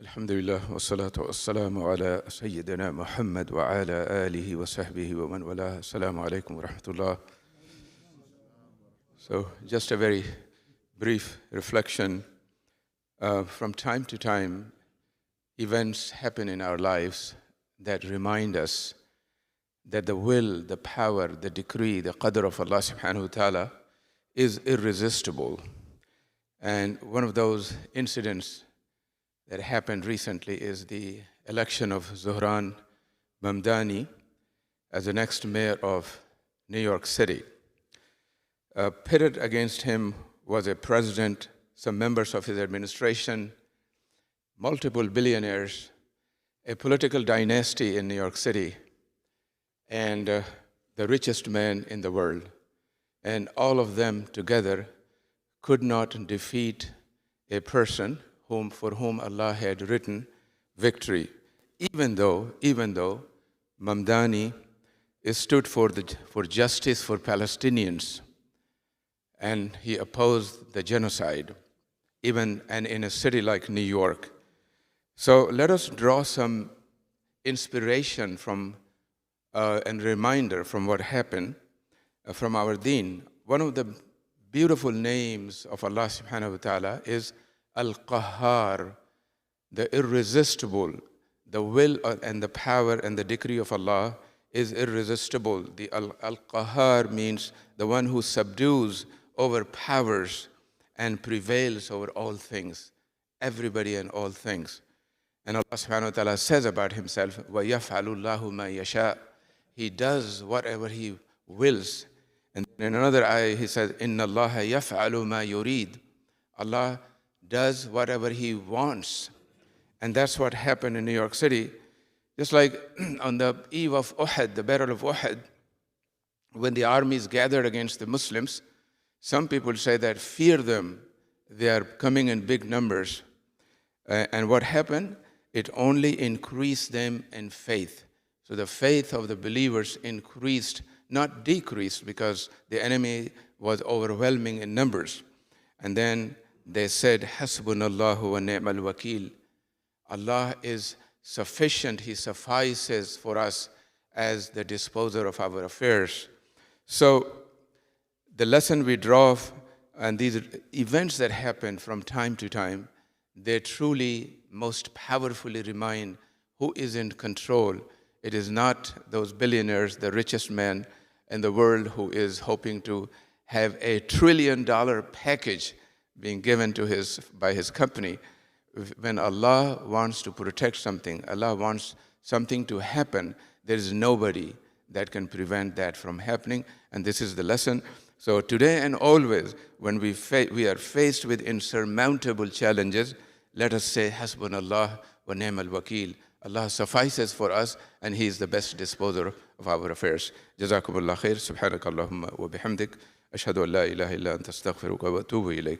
Alhamdulillah, wa salatu wa salamu ala Sayyidina Muhammad wa ala alihi wa sahbihi wa man wala. Assalamu alaikum wa rahmatullah. So, just a very brief reflection. From time to time, events happen in our lives that remind us that the will, the power, the decree, the qadr of Allah subhanahu wa ta'ala is irresistible. And one of those incidents that happened recently is the election of Zohran Mamdani as the next mayor of New York City. Pitted against him was a president, some members of his administration, multiple billionaires, a political dynasty in New York City, and the richest man in the world. And all of them together could not defeat a person for whom Allah had written victory, even though Mamdani stood for justice for Palestinians, and he opposed the genocide, and in a city like New York. So let us draw some inspiration from and reminder from what happened from our deen. One of the beautiful names of Allah subhanahu wa ta'ala is Al-Qahhar, the irresistible. The will and the power and the decree of Allah is irresistible. The Al-Qahhar means the one who subdues, overpowers, and prevails over all things, everybody and all things. And Allah subhanahu wa ta'ala says about himself, وَيَفْعَلُ اللَّهُ مَا يَشَاءُ. He does whatever he wills. And in another ayah he says, إِنَّ اللَّهَ يَفْعَلُ مَا يُرِيدُ. Allah does whatever he wants. And that's what happened in New York City. Just like on the eve of Uhud, the Battle of Uhud, when the armies gathered against the Muslims, some people say that fear them, they are coming in big numbers. And what happened? It only increased them in faith. So the faith of the believers increased, not decreased, because the enemy was overwhelming in numbers. And then they said, Hasbunallahu wa ni'mal wakil. Allah is sufficient, He suffices for us as the disposer of our affairs. So the lesson we draw, and these events that happen from time to time, they truly most powerfully remind who is in control. It is not those billionaires, the richest man in the world, who is hoping to have $1 trillion package being given to by his company. When Allah wants to protect something, Allah wants something to happen, there is nobody that can prevent that from happening. And this is the lesson. So today and always, when we are faced with insurmountable challenges, let us say, Hasbunallah wa ni'mal wakil. Allah suffices for us, and He is the best disposer of our affairs. Jazakumullah khair. Subhanakallahumma wa bihamdik. Ashhadu an la ilaha illa anta astaghfiruka wa atubu ilayk.